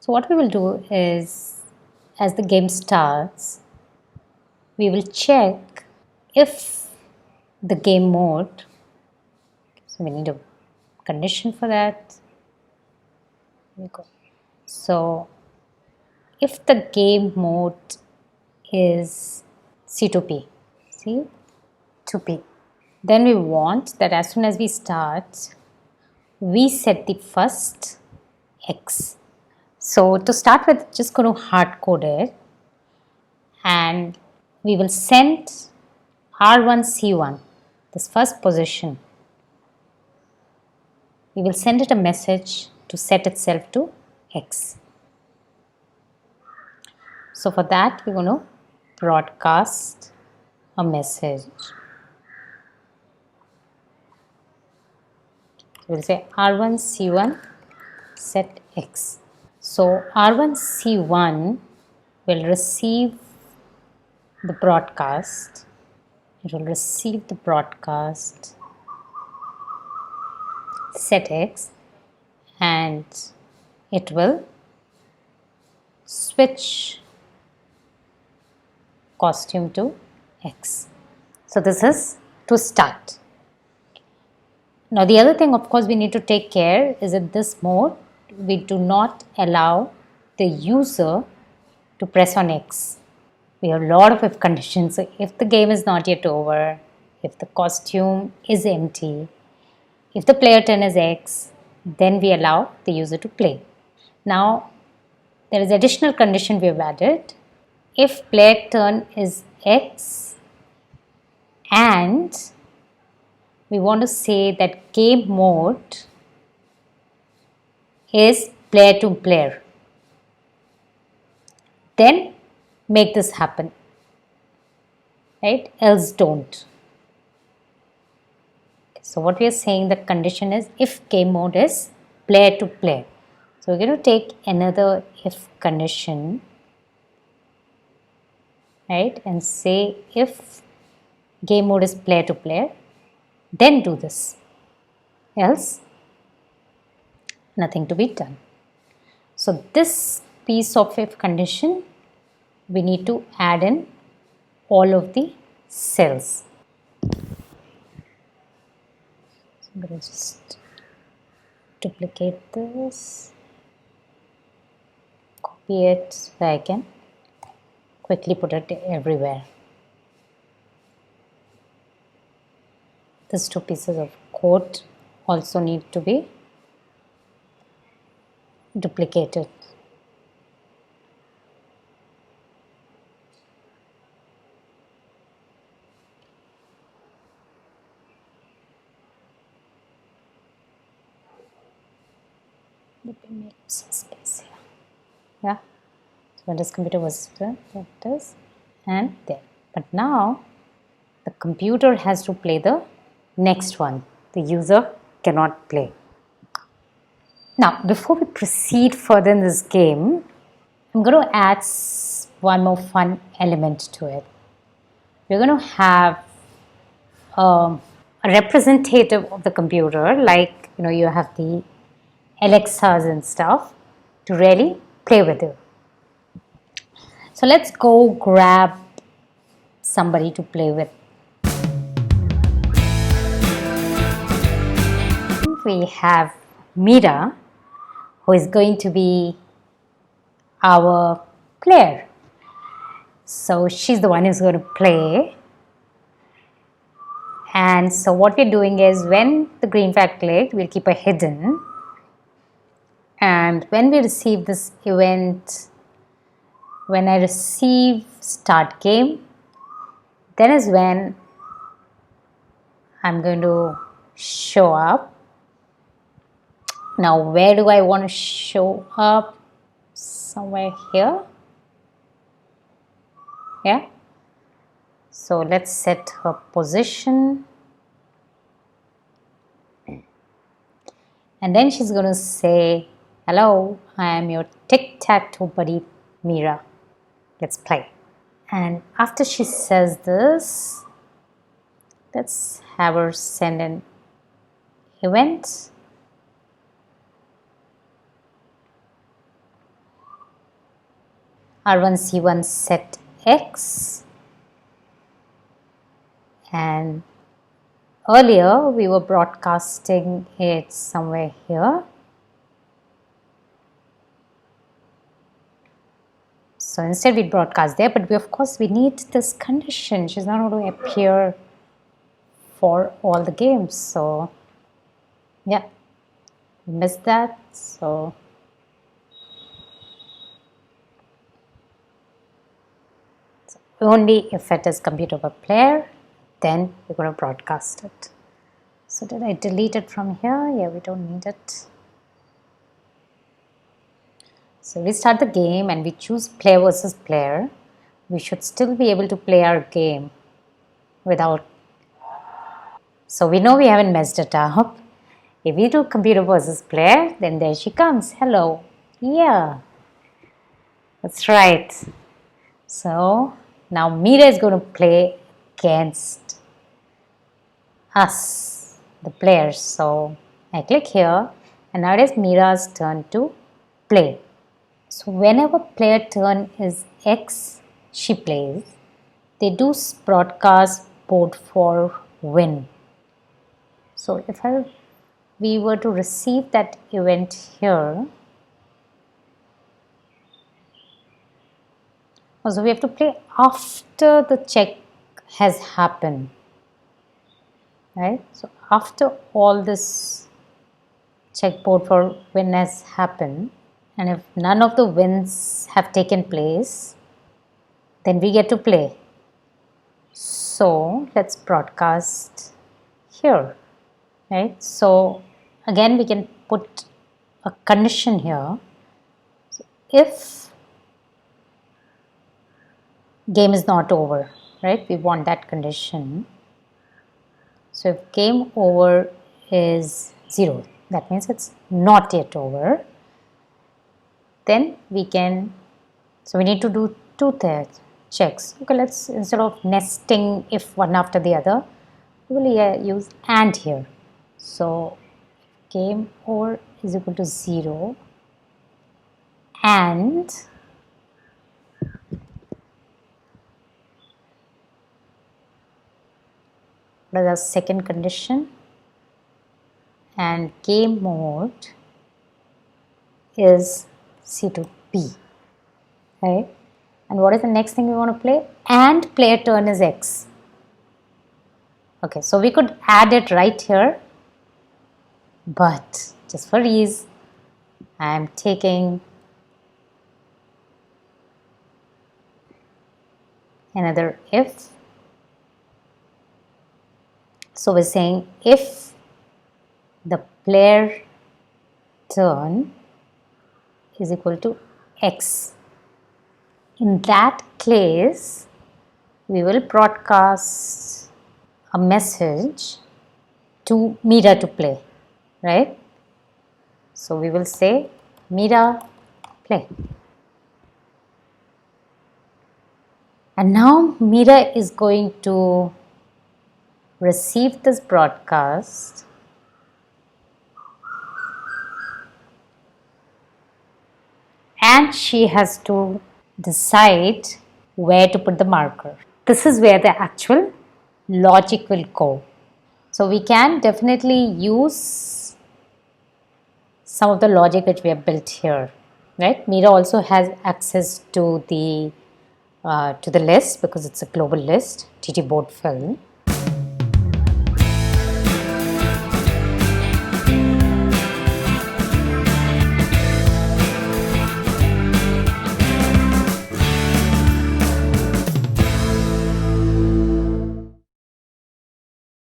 So what we will do is, as the game starts, we will check if the game mode, so we need a condition for that. Here we go. So if the game mode is C2P, see, 2P, then we want that as soon as we start, we set the first X. So to start with, just going to hard code it, and we will send R1 C1, this first position. We will send it a message to set itself to X. So for that, we're going to broadcast a message. We'll say R1 C1 set X. So R1 C1 will receive the broadcast. It will receive the broadcast set X, and it will switch costume to X. So this is to start. Now the other thing, of course, we need to take care is in this mode, we do not allow the user to press on X. We have a lot of if conditions. So if the game is not yet over, if the costume is empty, if the player turn is X, then we allow the user to play. Now there is additional condition we have added. If player turn is X and we want to say that game mode is player to player, then make this happen, right? Else don't. So what we are saying, the condition is if game mode is player to player. So we're going to take another if condition, right, and say if game mode is player to player, then do this, else nothing to be done. So this piece of if condition, we need to add in all of the cells. So I'm going to just duplicate this, copy it so I can quickly put it everywhere. These two pieces of code also need to be duplicated. Let me make some space here. Yeah. So when this computer was there, that is, and there. But now the computer has to play the next one. The user cannot play. Now, before we proceed further in this game, I'm going to add one more fun element to it. We're going to have a representative of the computer, like you have the Alexas and stuff, to really play with it. So let's go grab somebody to play with. We have Meera, who is going to be our player. So she's the one who's going to play. And so what we're doing is, when the green flag clicked, we'll keep it hidden. And when we receive this event, when I receive start game, then is when I'm going to show up. Now, where do I want to show up? Somewhere here. Yeah. So let's set her position. And then she's going to say, hello, I am your Tic-Tac-Toe buddy, Meera. Let's play. And after she says this, let's have her send an event. R1 C1 set X, and earlier we were broadcasting it somewhere here. So instead we broadcast there, but of course we need this condition. She's not going to appear for all the games. So yeah, we missed that. So only if it is computer web player, then we're going to broadcast it. So did I delete it from here? Yeah, we don't need it. So we start the game and we choose player versus player. We should still be able to play our game without. So we know we haven't messed it up. If we do computer versus player, then there she comes. Hello. Yeah. That's right. So now Meera is going to play against us, the players. So I click here and now it is Meera's turn to play. So whenever player turn is X, she plays. They do broadcast board for win. So if we were to receive that event here, so we have to play after the check has happened, right? So after all this checkboard for win has happened, and if none of the wins have taken place, then we get to play. So let's broadcast here, right? So again we can put a condition here. So if game is not over, right? We want that condition. So if game over is 0, that means it's not yet over. Then we can, so we need to do two checks. Okay, let's, instead of nesting if one after the other, we will use AND here. So game over is equal to 0 and what is our second condition? And game mode is C to B, right? And what is the next thing we want to play? And player turn is X. Okay, so we could add it right here, but just for ease, I am taking another if. So we're saying if the player turn is equal to X, in that case, we will broadcast a message to Meera to play, right? So we will say Meera play. And now Meera is going to receive this broadcast and she has to decide where to put the marker. This is where the actual logic will go. So we can definitely use some of the logic which we have built here, right? Meera also has access to the list because it's a global list, TT board fill.